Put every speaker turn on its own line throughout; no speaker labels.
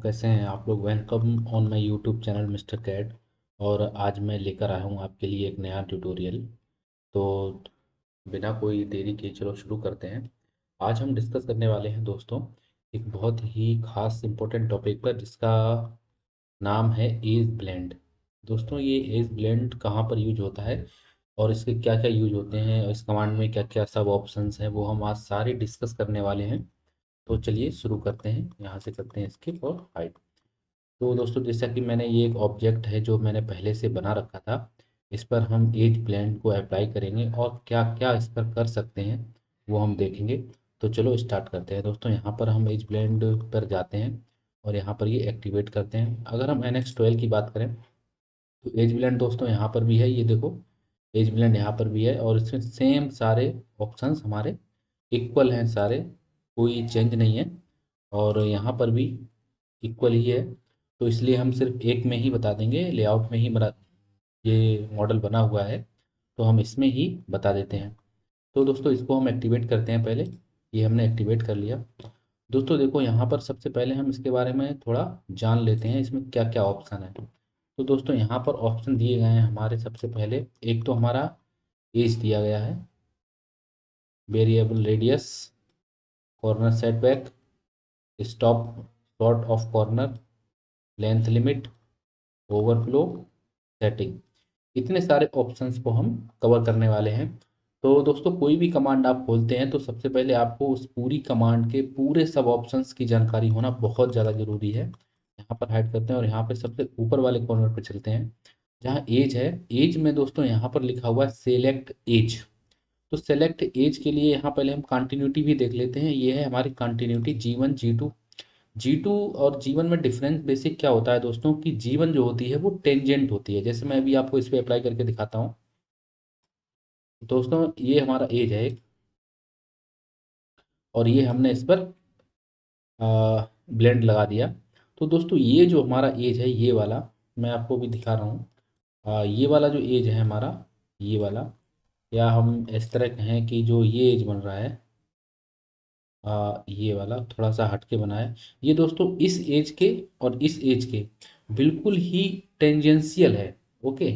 कैसे हैं आप लोग। Welcome on my YouTube channel Mister Cat. और आज मैं लेकर आया हूँ आपके लिए एक नया ट्यूटोरियल। तो बिना कोई देरी के चलो शुरू करते हैं। आज हम डिस्कस करने वाले हैं दोस्तों एक बहुत ही खास इम्पोर्टेंट टॉपिक पर, जिसका नाम है एज ब्लेंड। दोस्तों ये एज ब्लेंड कहाँ पर यूज होता है और इसके क्या क्या यूज होते हैं और इस कमांड में क्या क्या सब ऑप्शंस हैं, वो हम आज सारे डिस्कस करने वाले हैं। तो चलिए शुरू करते हैं, यहाँ से करते हैं स्किप और हाइड। तो दोस्तों जैसा कि मैंने ये एक ऑब्जेक्ट है जो मैंने पहले से बना रखा था, इस पर हम एज ब्लेंड को अप्लाई करेंगे और क्या क्या इस पर कर सकते हैं वो हम देखेंगे। तो चलो स्टार्ट करते हैं दोस्तों। यहाँ पर हम एज ब्लेंड पर जाते हैं और यहाँ पर ये एक्टिवेट करते हैं। अगर हम NX12 की बात करें तो एज ब्लेंड दोस्तों यहाँ पर भी है, ये देखो एज ब्लेंड यहाँ पर भी है और इसमें सेम सारे ऑप्शंस हमारे इक्वल हैं, सारे कोई चेंज नहीं है। और यहाँ पर भी इक्वल ही है, तो इसलिए हम सिर्फ एक में ही बता देंगे, लेआउट में ही बना ये मॉडल बना हुआ है तो हम इसमें ही बता देते हैं। तो दोस्तों इसको हम एक्टिवेट करते हैं पहले। ये हमने एक्टिवेट कर लिया। दोस्तों देखो यहाँ पर सबसे पहले हम इसके बारे में थोड़ा जान लेते हैं, इसमें क्या क्या ऑप्शन है। तो दोस्तों यहाँ पर ऑप्शन दिए गए हैं हमारे। सबसे पहले एक तो हमारा एज दिया गया है, variable radius, corner setback, stop short of corner, length limit, overflow, setting. इतने सारे ऑप्शंस को हम कवर करने वाले हैं। तो दोस्तों कोई भी कमांड आप खोलते हैं तो सबसे पहले आपको उस पूरी कमांड के पूरे सब ऑप्शंस की जानकारी होना बहुत ज़्यादा ज़रूरी है। यहाँ पर हाइड करते हैं और यहाँ पे सबसे ऊपर वाले कॉर्नर पर चलते हैं जहाँ एज है। एज में दोस्तों यहाँ पर लिखा हुआ है सेलेक्ट एज। तो सेलेक्ट एज के लिए यहाँ पहले हम कंटिन्यूटी भी देख लेते हैं। ये है हमारी कंटिन्यूटी G1 G2। G2 और G1 में डिफरेंस बेसिक क्या होता है दोस्तों कि G1 जो होती है वो टेंजेंट होती है। जैसे मैं अभी आपको इस पर अप्लाई करके दिखाता हूँ। दोस्तों ये हमारा एज है एक, और ये हमने इस पर ब्लेंड लगा दिया। तो दोस्तों ये जो हमारा एज है ये वाला, मैं आपको भी दिखा रहा हूँ। ये वाला जो एज है हमारा, ये वाला, या हम इस तरह कहें कि जो ये एज बन रहा है, ये वाला थोड़ा सा हट के बना है। ये दोस्तों इस एज के और इस एज के बिल्कुल ही टेंजेंशियल है। ओके,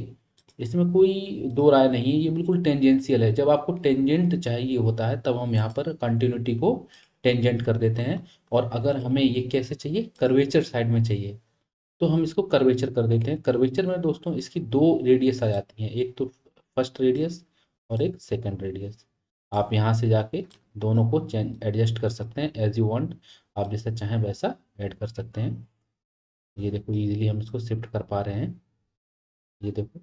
इसमें कोई दो राय नहीं है, ये बिल्कुल टेंजेंशियल है। जब आपको टेंजेंट चाहिए होता है तब हम यहाँ पर कंटिन्यूटी को टेंजेंट कर देते हैं। और अगर हमें ये कैसे चाहिए, कर्वेचर साइड में चाहिए, तो हम इसको कर्वेचर कर देते हैं। कर्वेचर में दोस्तों इसकी दो रेडियस आ जाती हैं, एक तो फर्स्ट रेडियस और एक सेकंड रेडियस। आप यहाँ से जाके दोनों को चेंज एडजस्ट कर सकते हैं एज यू वांट। आप जैसा चाहें वैसा ऐड कर सकते हैं। ये देखो इजीली हम इसको शिफ्ट कर पा रहे हैं, ये देखो।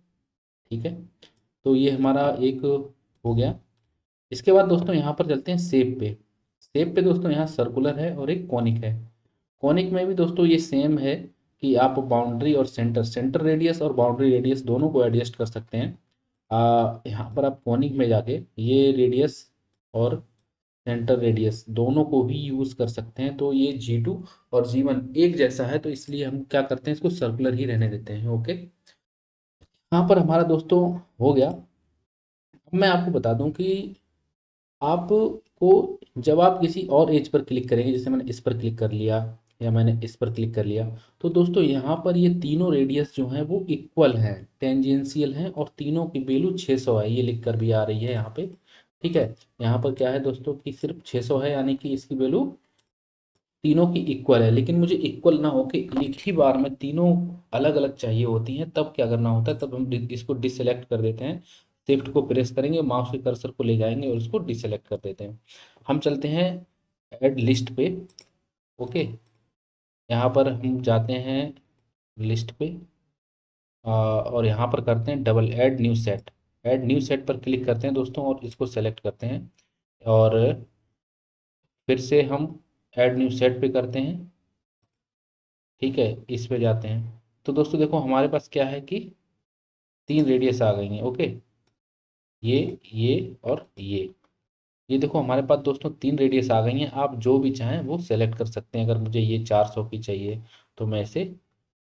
ठीक है, तो ये हमारा एक हो गया। इसके बाद दोस्तों यहाँ पर चलते हैं शेप पे। शेप पे दोस्तों यहाँ सर्कुलर है और एक कॉनिक है। कॉनिक में भी दोस्तों ये सेम है कि आप बाउंड्री और सेंटर रेडियस और बाउंड्री रेडियस दोनों को एडजस्ट कर सकते हैं। यहाँ पर आप कॉनिक में जाके ये रेडियस और सेंटर रेडियस दोनों को ही यूज़ कर सकते हैं। तो ये G2 और G1 एक जैसा है, तो इसलिए हम क्या करते हैं, इसको सर्कुलर ही रहने देते हैं। ओके, यहाँ पर हमारा दोस्तों हो गया। अब मैं आपको बता दूं कि आपको जब आप किसी और एज पर क्लिक करेंगे, जैसे मैंने इस पर क्लिक कर लिया या मैंने इस पर क्लिक कर लिया, तो दोस्तों यहाँ पर ये तीनों रेडियस जो हैं वो इक्वल हैं, टेंजेंशियल हैं, और तीनों की वैल्यू 600 है, ये लिख कर भी आ रही है यहाँ पे। ठीक है, यहाँ पर क्या है दोस्तों कि सिर्फ 600 है, यानी कि इसकी वैल्यू तीनों की इक्वल है। लेकिन मुझे इक्वल ना हो कि एक ही बार में तीनों अलग अलग चाहिए होती हैं, तब क्या करना होता है, तब हम इसको डिसेलेक्ट कर देते हैं। शिफ्ट को प्रेस करेंगे, माउस के कर्सर को ले जाएंगे और इसको डिसेलेक्ट कर देते हैं। हम चलते हैं ऐड लिस्ट पे। ओके, यहाँ पर हम जाते हैं लिस्ट पे, और यहाँ पर करते हैं double add new set. Add new set पर क्लिक करते हैं दोस्तों और इसको सेलेक्ट करते हैं, और फिर से हम ऐड न्यू सेट पे करते हैं। ठीक है, इस पे जाते हैं। तो दोस्तों देखो हमारे पास क्या है कि तीन रेडियस आ गई हैं। ओके, ये और ये देखो हमारे पास दोस्तों तीन रेडियस आ गई हैं। आप जो भी चाहें वो सेलेक्ट कर सकते हैं। अगर मुझे ये 400 की चाहिए तो मैं इसे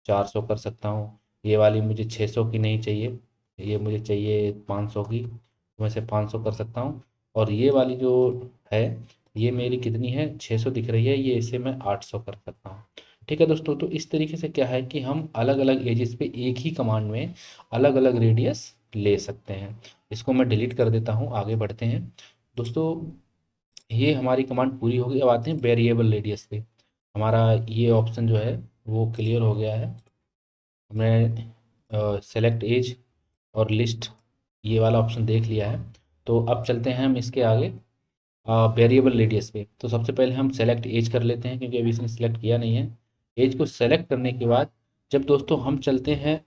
400 कर सकता हूँ। ये वाली मुझे 600 की नहीं चाहिए, ये मुझे चाहिए 500 की, तो मैं इसे 500 कर सकता हूँ। और ये वाली जो है, ये मेरी कितनी है, 600 दिख रही है, ये इसे मैं 800 कर सकता हूँ। ठीक है दोस्तों, तो इस तरीके से क्या है कि हम अलग अलग एजेस पे एक ही कमांड में अलग अलग रेडियस ले सकते हैं। इसको मैं डिलीट कर देता हूँ, आगे बढ़ते हैं दोस्तों। ये हमारी कमांड पूरी होगी। अब आते हैं वेरिएबल रेडियस पे। हमारा ये ऑप्शन जो है वो क्लियर हो गया है। हमने सेलेक्ट एज और लिस्ट ये वाला ऑप्शन देख लिया है। तो अब चलते हैं हम इसके आगे वेरिएबल रेडियस पे। तो सबसे पहले हम सेलेक्ट एज कर लेते हैं, क्योंकि अभी इसने सेलेक्ट किया नहीं है। एज को सेलेक्ट करने के बाद जब दोस्तों हम चलते हैं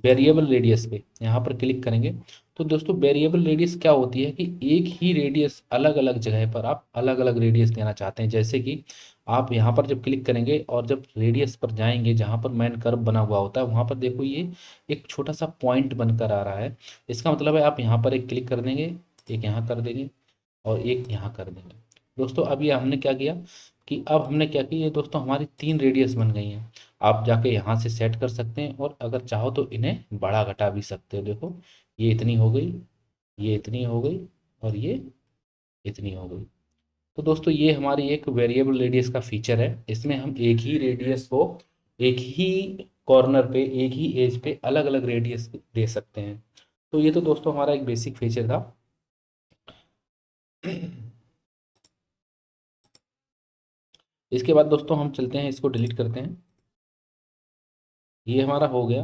वेरिएबल रेडियस पे, यहाँ पर क्लिक करेंगे तो दोस्तों वेरिएबल रेडियस क्या होती है कि एक ही रेडियस अलग अलग जगह पर आप अलग अलग रेडियस देना चाहते हैं। जैसे कि आप यहाँ पर जब क्लिक करेंगे और जब रेडियस पर जाएंगे जहाँ पर मैन कर्व बना हुआ होता है, वहाँ पर देखो ये एक छोटा सा पॉइंट बनकर आ रहा है। इसका मतलब है आप यहाँ पर एक क्लिक कर देंगे, एक यहाँ कर देंगे और एक यहाँ कर देंगे। दोस्तों अब ये हमने क्या किया कि अब हमने क्या किया, ये दोस्तों हमारी 3 रेडियस बन गई हैं। आप जाके यहाँ से सेट कर सकते हैं और अगर चाहो तो इन्हें बढ़ा घटा भी सकते हो। देखो ये इतनी हो गई, ये इतनी हो गई और ये इतनी हो गई। तो दोस्तों ये हमारी एक वेरिएबल रेडियस का फीचर है। इसमें हम एक ही रेडियस को एक ही कॉर्नर पे एक ही एज पे अलग अलग रेडियस दे सकते हैं। तो ये तो दोस्तों हमारा एक बेसिक फीचर था। इसके बाद दोस्तों हम चलते हैं, इसको डिलीट करते हैं। ये हमारा हो गया।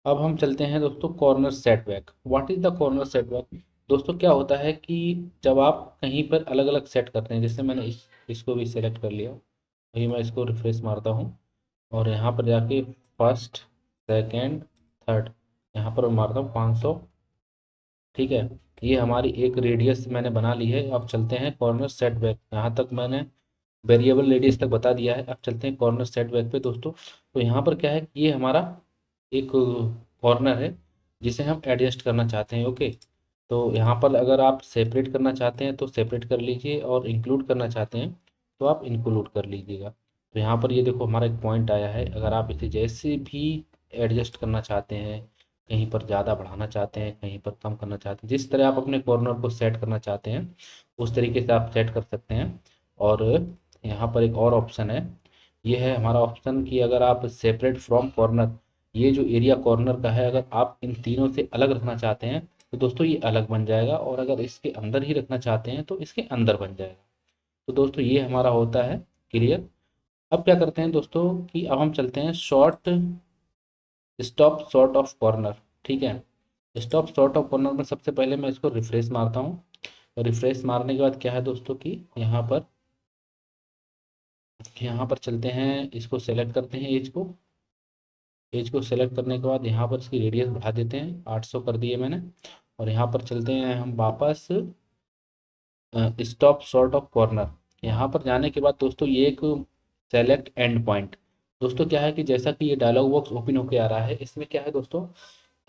अब हम चलते हैं दोस्तों corner setback. What is the corner setback? दोस्तों क्या होता है कि जब आप कहीं पर अलग अलग सेट करते हैं, जैसे मैंने इसको भी सेलेक्ट कर लिया, वही मैं इसको रिफ्रेश मारता हूँ और यहाँ पर जाके फर्स्ट सेकेंड थर्ड यहाँ पर मारता हूँ 500। ठीक है, ये हमारी एक रेडियस मैंने बना ली है। अब चलते हैं कॉर्नर सेटबैक। यहाँ तक मैंने वेरिएबल रेडियस तक बता दिया है। अब चलते हैं कॉर्नर सेटबैक पे दोस्तों। तो यहाँ पर क्या है कि ये हमारा एक कॉर्नर है जिसे हम एडजस्ट करना चाहते हैं। ओके, तो यहाँ पर अगर आप सेपरेट करना चाहते हैं तो सेपरेट कर लीजिए और इंक्लूड करना चाहते हैं तो आप इंक्लूड कर लीजिएगा। तो यहाँ पर ये देखो हमारा एक पॉइंट आया है। अगर आप इसे जैसे भी एडजस्ट करना चाहते हैं, कहीं पर ज़्यादा बढ़ाना चाहते हैं, कहीं पर कम करना चाहते हैं, जिस तरह आप अपने कॉर्नर को सेट करना चाहते हैं उस तरीके से आप सेट कर सकते हैं। और यहाँ पर एक और ऑप्शन है, ये है हमारा ऑप्शन कि अगर आप सेपरेट फ्रॉम कॉर्नर, ये जो एरिया कॉर्नर का है, अगर आप इन तीनों से अलग रखना चाहते हैं तो दोस्तों ये अलग बन जाएगा, और अगर इसके अंदर ही रखना चाहते हैं तो इसके अंदर बन जाएगा। तो दोस्तों ये हमारा होता है क्लियर। अब क्या करते हैं दोस्तों कि अब हम चलते हैं short stop short of corner. ठीक है, स्टॉप शॉर्ट ऑफ कॉर्नर में सबसे पहले मैं इसको रिफ्रेश मारता हूँ। रिफ्रेश मारने के बाद क्या है दोस्तों कि यहाँ पर चलते हैं, इसको सेलेक्ट करते हैं एज को। एज को सेलेक्ट करने के बाद यहाँ पर इसकी रेडियस बढ़ा देते हैं, 800 कर दिए मैंने। और यहाँ पर चलते हैं हम वापस स्टॉप शॉर्ट ऑफ कॉर्नर। यहाँ पर जाने के बाद दोस्तों ये एक सेलेक्ट एंड पॉइंट। दोस्तों क्या है कि जैसा कि ये डायलॉग बॉक्स ओपन होकर आ रहा है, इसमें क्या है दोस्तों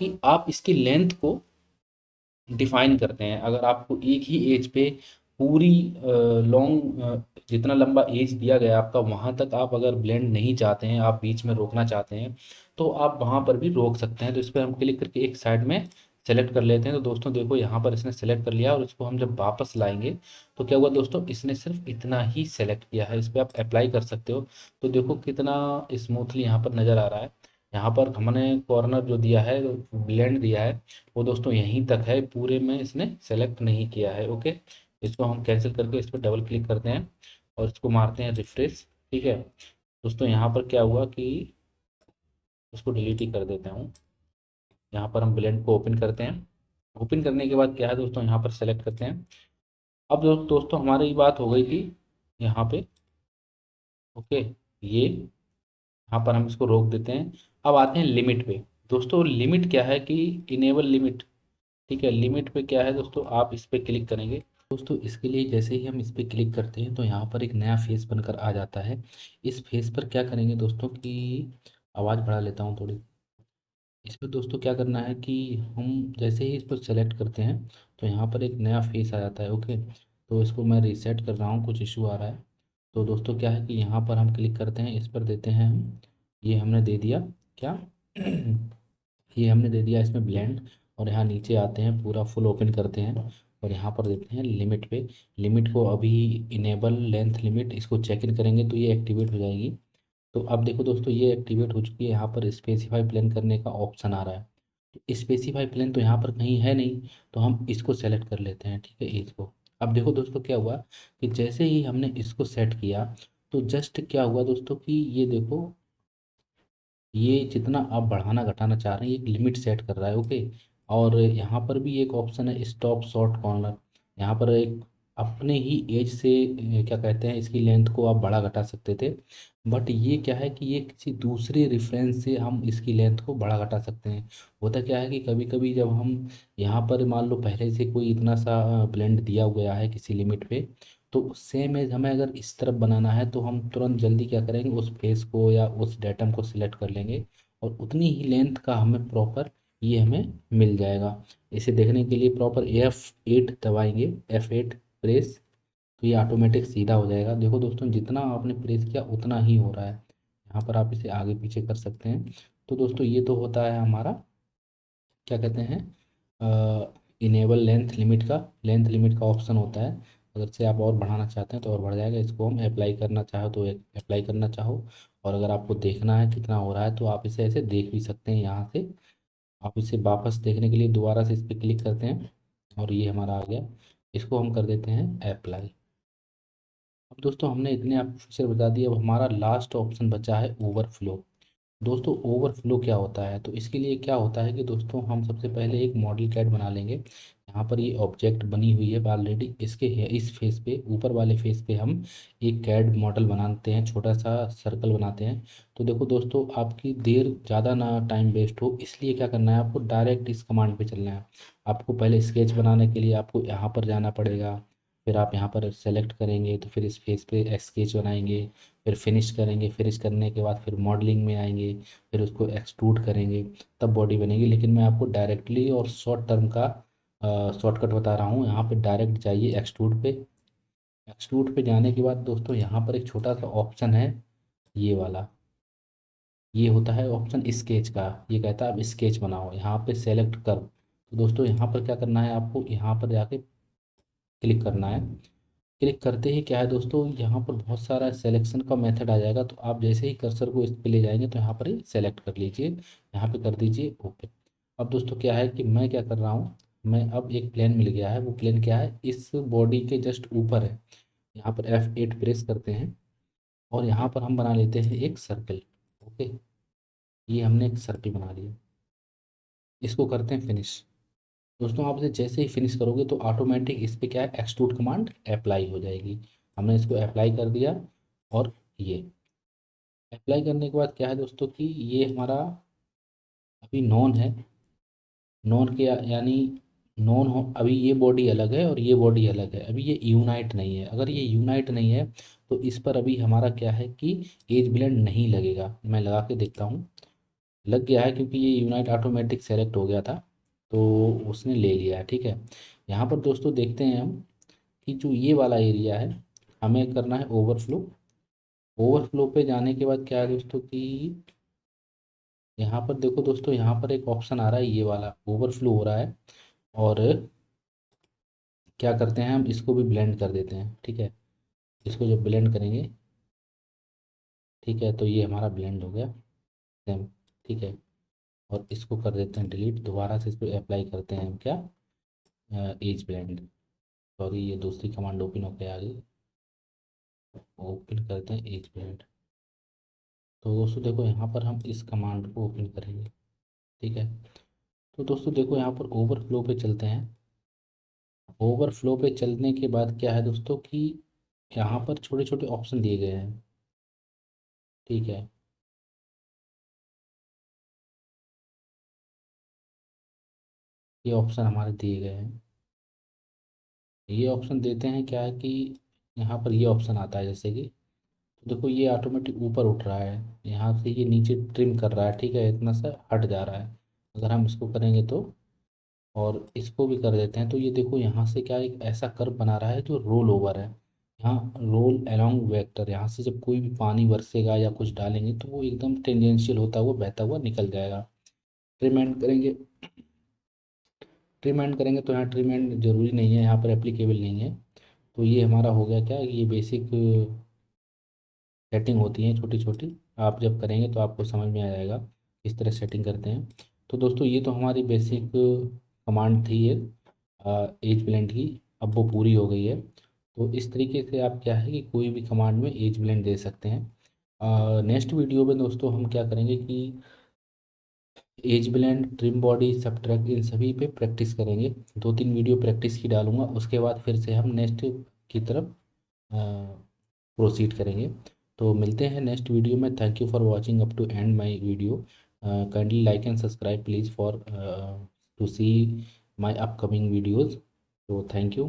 कि आप इसकी लेंथ को डिफाइन करते हैं। अगर आपको एक ही एज पे पूरी लॉन्ग जितना लंबा एज दिया गया है आपका, वहाँ तक आप अगर ब्लेंड नहीं चाहते हैं, आप बीच में रोकना चाहते हैं तो आप वहाँ पर भी रोक सकते हैं। तो इस पर हम क्लिक करके एक साइड में सेलेक्ट कर लेते हैं। तो दोस्तों देखो यहाँ पर इसने सेलेक्ट कर लिया और इसको हम जब वापस लाएंगे तो क्या हुआ दोस्तों, इसने सिर्फ इतना ही सेलेक्ट किया है। इस पर आप अप्लाई कर सकते हो। तो देखो कितना स्मूथली यहाँ पर नज़र आ रहा है। यहाँ पर हमने कॉर्नर जो दिया है, ब्लेंड दिया है, वो दोस्तों यहीं तक है, पूरे में इसने सेलेक्ट नहीं किया है। ओके, इसको हम कैंसिल करके इस पर डबल क्लिक करते हैं और इसको मारते हैं रिफ्रेश। ठीक है दोस्तों, यहाँ पर क्या हुआ कि इसको डिलीट ही कर देता हूँ। यहाँ पर हम ब्लेंड को ओपन करते हैं। ओपन करने के बाद क्या है दोस्तों, यहाँ पर सेलेक्ट करते हैं। अब दोस्तों हमारी बात हो गई थी यहाँ पे। ओके, ये यहाँ पर हम इसको रोक देते हैं। अब आते हैं लिमिट पे। दोस्तों लिमिट क्या है कि इनेबल लिमिट। ठीक है, लिमिट पे क्या है दोस्तों, आप इस पे क्लिक करेंगे। दोस्तों इसके लिए जैसे ही हम इस पे क्लिक करते हैं तो यहाँ पर एक नया फेस बनकर आ जाता है। इस फेस पर क्या करेंगे दोस्तों कि आवाज़ बढ़ा लेता हूँ थोड़ी। इस पर दोस्तों क्या करना है कि हम जैसे ही इस पर सेलेक्ट करते हैं तो यहाँ पर एक नया फेस आ जाता है। ओके, तो इसको मैं रीसेट कर रहा हूँ, कुछ इशू आ रहा है। तो दोस्तों क्या है कि यहाँ पर हम क्लिक करते हैं, इस पर देते हैं हम, ये हमने दे दिया क्या ये हमने दे दिया इसमें ब्लेंड। और यहाँ नीचे आते हैं, पूरा फुल ओपन करते हैं। और यहाँ पर देते हैं लिमिट पे। लिमिट को अभी इनेबल लेंथ लिमिट, इसको चेक इन करेंगे तो ये एक्टिवेट हो जाएगी। तो अब देखो दोस्तों ये एक्टिवेट हो चुकी है। यहाँ पर स्पेसिफाई प्लेन करने का ऑप्शन आ रहा है। तो स्पेसिफाई प्लेन तो यहाँ पर कहीं है नहीं, तो हम इसको सेलेक्ट कर लेते हैं, ठीक है, इसको। अब देखो दोस्तों क्या हुआ कि जैसे ही हमने इसको सेट किया, तो जस्ट क्या हुआ दोस्तों कि ये देखो, ये जितना आप बढ़ाना घटाना चाह रहे हैं ये लिमिट सेट कर रहा है, ओके। और यहाँ पर भी एक ऑप्शन है स्टॉप शॉर्ट कॉर्नर। यहाँ पर एक अपने ही एज से क्या कहते हैं, इसकी लेंथ को आप बढ़ा घटा सकते थे। बट ये क्या है कि ये किसी दूसरे रेफरेंस से हम इसकी लेंथ को बढ़ा घटा सकते हैं। होता क्या है कि कभी कभी जब हम यहाँ पर मान लो पहले से कोई इतना सा ब्लेंड दिया हुआ है किसी लिमिट पे, तो सेम एज हमें अगर इस तरफ बनाना है तो हम तुरंत जल्दी क्या करेंगे, उस फेस को या उस डेटम को सिलेक्ट कर लेंगे और उतनी ही लेंथ का हमें प्रॉपर ये हमें मिल जाएगा। इसे देखने के लिए प्रॉपर F8 दबाएंगे, F8 प्रेस, तो ये ऑटोमेटिक सीधा हो जाएगा। देखो दोस्तों जितना आपने प्रेस किया उतना ही हो रहा है। यहाँ पर आप इसे आगे पीछे कर सकते हैं। तो दोस्तों ये तो होता है हमारा क्या कहते हैं, इनेबल लेंथ लिमिट का ऑप्शन होता है। अगर से आप और बढ़ाना चाहते हैं तो और बढ़ जाएगा। इसको हम अप्लाई करना चाहो तो अप्लाई करना चाहो, और अगर आपको देखना है कितना हो रहा है तो आप इसे ऐसे देख भी सकते हैं यहाँ से। आप इसे वापस देखने के लिए दोबारा से इस पर क्लिक करते हैं और ये हमारा आ गया। इसको हम कर देते हैं अप्लाई। अब दोस्तों हमने इतने आप फीचर बता दिए, अब हमारा लास्ट ऑप्शन बचा है ओवरफ्लो। दोस्तों ओवरफ्लो क्या होता है, तो इसके लिए क्या होता है कि दोस्तों हम सबसे पहले एक मॉडल कैड बना लेंगे। यहाँ पर ये ऑब्जेक्ट बनी हुई है ऑलरेडी, इसके इस फेस पे, ऊपर वाले फेस पे हम एक कैड मॉडल बनाते हैं, छोटा सा सर्कल बनाते हैं। तो देखो दोस्तों आपकी देर ज़्यादा ना टाइम वेस्ट हो, इसलिए क्या करना है, आपको डायरेक्ट इस कमांड पे चलना है। आपको पहले स्केच बनाने के लिए आपको यहाँ पर जाना पड़ेगा, फिर आप यहाँ पर सेलेक्ट करेंगे तो फिर इस फेस पे स्केच बनाएंगे, फिर फिनिश करेंगे, फिनिश करने के बाद फिर मॉडलिंग में आएंगे, फिर उसको एक्सट्रूड करेंगे, तब बॉडी बनेगी। लेकिन मैं आपको डायरेक्टली और शॉर्ट टर्म का शॉर्टकट बता रहा हूँ। यहाँ पे डायरेक्ट जाइए एक्सट्रूड पे। एक्सट्रूड पे जाने के बाद दोस्तों यहाँ पर एक छोटा सा ऑप्शन है, ये वाला, ये होता है ऑप्शन स्केच का। ये कहता है आप स्केच बनाओ, यहाँ पे सेलेक्ट कर। तो दोस्तों यहाँ पर क्या करना है, आपको यहाँ पर जाके क्लिक करना है। क्लिक करते ही क्या है दोस्तों, यहाँ पर बहुत सारा सिलेक्शन का मेथड आ जाएगा। तो आप जैसे ही कर्सर को इस पे ले जाएंगे तो यहाँ पर ही सेलेक्ट कर लीजिए, यहाँ पे कर दीजिए ओके। अब दोस्तों क्या है कि मैं क्या कर रहा हूँ, मैं अब एक प्लेन मिल गया है। वो प्लेन क्या है, इस बॉडी के जस्ट ऊपर है। यहाँ पर F8 प्रेस करते हैं और यहाँ पर हम बना लेते हैं एक सर्कल, ओके। ये हमने एक सर्कल बना लिया, इसको करते हैं फिनिश। दोस्तों आप इसे जैसे ही फिनिश करोगे तो ऑटोमेटिक इस पे क्या है, एक्सट्रूड कमांड अप्लाई हो जाएगी। हमने इसको अप्लाई कर दिया। और ये अप्लाई करने के बाद क्या है दोस्तों कि ये हमारा अभी नॉन है। नॉन के यानी नॉन हो, अभी ये बॉडी अलग है और ये बॉडी अलग है, अभी ये यूनाइट नहीं है। अगर ये यूनाइट नहीं है तो इस पर अभी हमारा क्या है कि एज ब्लेंड नहीं लगेगा। मैं लगा के देखता हूँ, लग गया है क्योंकि ये यूनाइट ऑटोमेटिक सेलेक्ट हो गया था, तो उसने ले लिया है, ठीक है। यहाँ पर दोस्तों देखते हैं हम कि जो ये वाला एरिया है हमें करना है ओवरफ्लो। ओवरफ्लो पे जाने के बाद क्या है दोस्तों कि यहाँ पर देखो दोस्तों, यहाँ पर एक ऑप्शन आ रहा है, ये वाला ओवरफ्लो हो रहा है। और क्या करते हैं, हम इसको भी ब्लेंड कर देते हैं, ठीक है। इसको जब ब्लेंड करेंगे, ठीक है, तो ये हमारा ब्लेंड हो गया सेम, ठीक है। और इसको कर देते हैं डिलीट, दोबारा से इसको अप्लाई करते हैं हम क्या, एज ब्लेंड। सॉरी ये दूसरी कमांड ओपन होकर आ गई, ओपन करते हैं एज ब्लेंड। तो दोस्तों देखो यहाँ पर हम इस कमांड को ओपन करेंगे, ठीक है। तो दोस्तों देखो यहाँ पर ओवरफ्लो पे चलते हैं। ओवरफ्लो पे चलने के बाद क्या है दोस्तों कि यहाँ पर छोटे छोटे ऑप्शन दिए गए हैं, ठीक है। ये ऑप्शन हमारे दिए गए हैं। ये ऑप्शन देते हैं क्या है कि यहाँ पर ये ऑप्शन आता है जैसे कि, तो देखो ये ऑटोमेटिक ऊपर उठ रहा है, यहाँ से ये नीचे ट्रिम कर रहा है, ठीक है, इतना सा हट जा रहा है। अगर हम इसको करेंगे तो, और इसको भी कर देते हैं, तो ये देखो यहाँ से क्या एक ऐसा कर्व बना रहा है जो रोल ओवर है। यहाँ रोल अलोंग वेक्टर, यहाँ से जब कोई भी पानी बरसेगा या कुछ डालेंगे तो वो एकदम टेंजेंशियल होता हुआ बहता हुआ निकल जाएगा। ट्रिम एंड करेंगे ट्रिम एंड करेंगे तो यहाँ ट्रिम एंड जरूरी नहीं है, यहाँ पर एप्लीकेबल नहीं है। तो ये हमारा हो गया क्या, ये बेसिक सेटिंग होती है छोटी छोटी, आप जब करेंगे तो आपको समझ में आ जाएगा किस तरह सेटिंग करते हैं। तो दोस्तों ये तो हमारी बेसिक कमांड थी ये एज ब्लेंड की, अब वो पूरी हो गई है। तो इस तरीके से आप क्या है कि कोई भी कमांड में एज ब्लेंड दे सकते हैं। नेक्स्ट वीडियो में दोस्तों हम क्या करेंगे कि edge blend, trim body, subtract, इन सभी पे प्रैक्टिस करेंगे। 2-3 वीडियो प्रैक्टिस की डालूंगा, उसके बाद फिर से हम नेक्स्ट की तरफ प्रोसीड करेंगे। तो मिलते हैं नेक्स्ट वीडियो में। Thank you for watching up to end my video. Kindly like and subscribe please for to see my upcoming videos. तो थैंक यू।